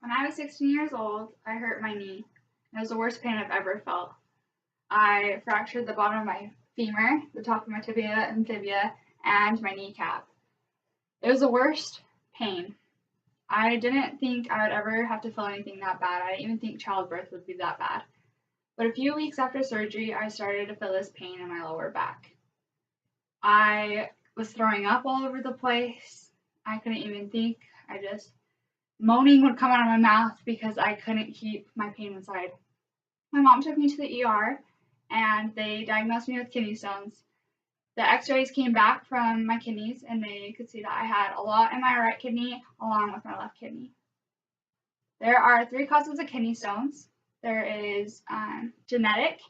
When I was 16 years old, I hurt my knee. It was the worst pain I've ever felt. I fractured the bottom of my femur, the top of my tibia and tibia, and my kneecap. It was the worst pain. I didn't think I would ever have to feel anything that bad. I didn't even think childbirth would be that bad. But a few weeks after surgery, I started to feel this pain in my lower back. I was throwing up all over the place. I couldn't even think. Moaning would come out of my mouth because I couldn't keep my pain inside. My mom took me to the ER and they diagnosed me with kidney stones. The x-rays came back from my kidneys and they could see that I had a lot in my right kidney along with my left kidney. There are 3 causes of kidney stones. There is genetic,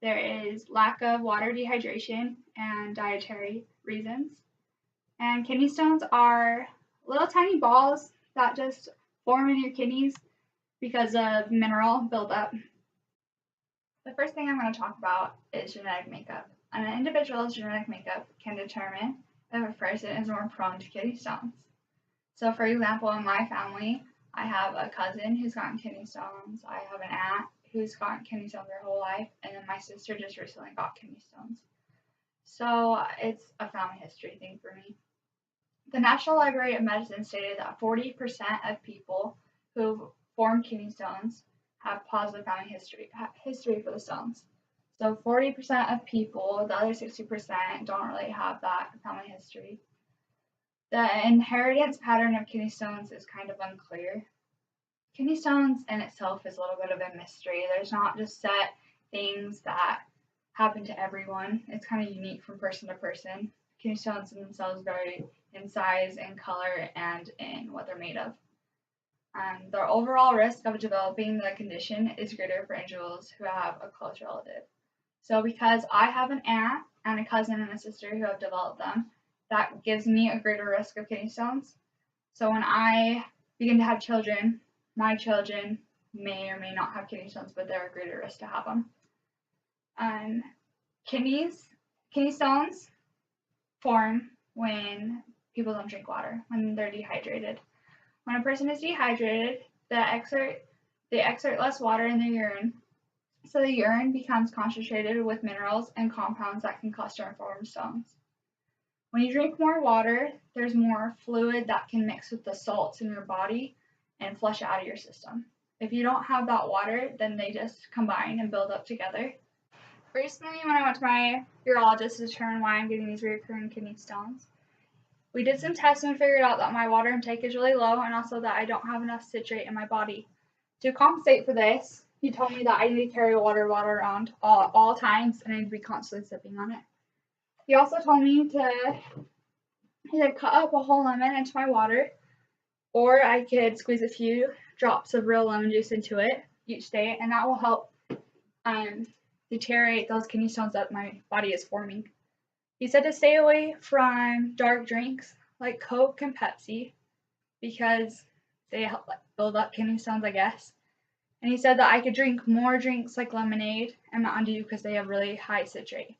there is lack of water dehydration, and dietary reasons. And kidney stones are little tiny balls that just form in your kidneys because of mineral buildup. The first thing I'm going to talk about is genetic makeup. An individual's genetic makeup can determine if a person is more prone to kidney stones. So for example, in my family, I have a cousin who's gotten kidney stones, I have an aunt who's gotten kidney stones her whole life, and then my sister just recently got kidney stones. So it's a family history thing for me. The National Library of Medicine stated that 40% of people who formed kidney stones have positive family history for the stones. So 40% of people, the other 60% don't really have that family history. The inheritance pattern of kidney stones is kind of unclear. Kidney stones in itself is a little bit of a mystery. There's not just set things that happen to everyone. It's kind of unique from person to person. Kidney stones in themselves vary in size, in color, and in what they're made of. The overall risk of developing the condition is greater for individuals who have a close relative. So because I have an aunt and a cousin and a sister who have developed them, that gives me a greater risk of kidney stones. So when I begin to have children, my children may or may not have kidney stones, but they're a greater risk to have them. Kidney stones form when people don't drink water, when they're dehydrated. When a person is dehydrated, they exert less water in their urine, so the urine becomes concentrated with minerals and compounds that can cluster and form stones. When you drink more water, there's more fluid that can mix with the salts in your body and flush out of your system. If you don't have that water, then they just combine and build up together. Recently, when I went to my urologist to determine why I'm getting these recurring kidney stones, we did some tests and figured out that my water intake is really low and also that I don't have enough citrate in my body. To compensate for this, he told me that I need to carry a water bottle around all times and I need to be constantly sipping on it. He also told me to either cut up a whole lemon into my water, or I could squeeze a few drops of real lemon juice into it each day, and that will help deteriorate those kidney stones that my body is forming. He said to stay away from dark drinks like Coke and Pepsi because they help build up kidney stones, I guess. And he said that I could drink more drinks like lemonade and Mountain Dew because they have really high citrate.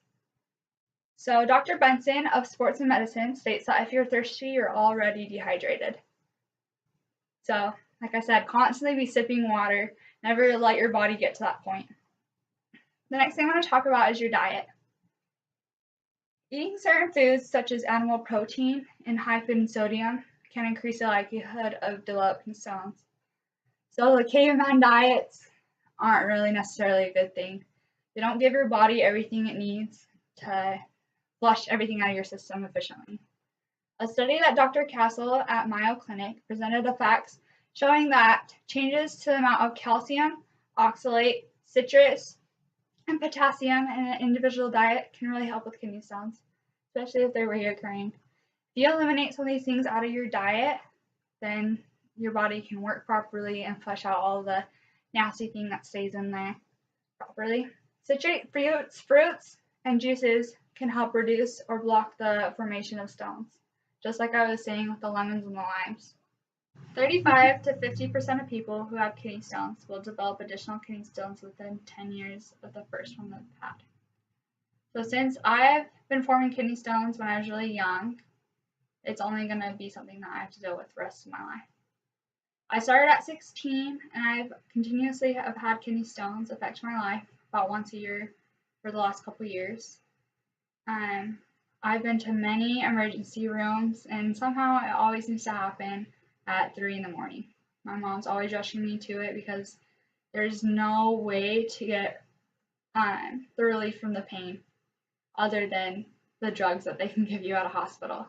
So Dr. Benson of Sports and Medicine states that if you're thirsty, you're already dehydrated. So, like I said, constantly be sipping water. Never let your body get to that point. The next thing I want to talk about is your diet. Eating certain foods such as animal protein and high food and sodium can increase the likelihood of developing stones. So the caveman diets aren't really necessarily a good thing. They don't give your body everything it needs to flush everything out of your system efficiently. A study that Dr. Castle at Mayo Clinic presented the facts showing that changes to the amount of calcium, oxalate, citrus, and potassium in an individual diet can really help with kidney stones, especially if they're reoccurring. If you eliminate some of these things out of your diet, then your body can work properly and flush out all the nasty thing that stays in there properly. Citrate fruits and juices can help reduce or block the formation of stones, just like I was saying with the lemons and the limes. 35 to 50% of people who have kidney stones will develop additional kidney stones within 10 years of the first one they've had. So since I've been forming kidney stones when I was really young, it's only going to be something that I have to deal with the rest of my life. I started at 16, and I've continuously have had kidney stones affect my life about once a year for the last couple years. I've been to many emergency rooms, and somehow it always seems to happen at 3 in the morning. My mom's always rushing me to it because there's no way to get the relief from the pain other than the drugs that they can give you at a hospital.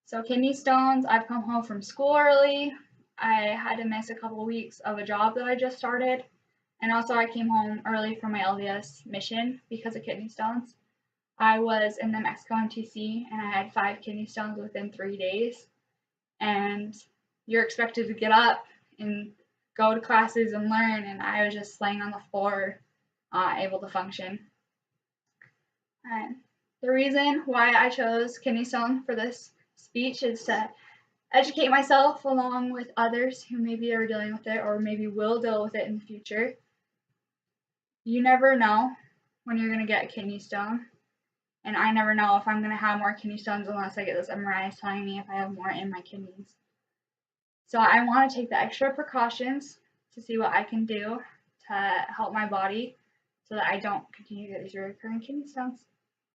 So kidney stones, I've come home from school early. I had to miss a couple of weeks of a job that I just started. And also I came home early from my LDS mission because of kidney stones. I was in New Mexico and TC, and I had 5 kidney stones within 3 days. And you're expected to get up and go to classes and learn, and I was just laying on the floor, able to function. And the reason why I chose kidney stone for this speech is to educate myself along with others who maybe are dealing with it or maybe will deal with it in the future. You never know when you're going to get a kidney stone. And I never know if I'm going to have more kidney stones unless I get this MRI telling me if I have more in my kidneys. So I want to take the extra precautions to see what I can do to help my body so that I don't continue to get these recurring kidney stones.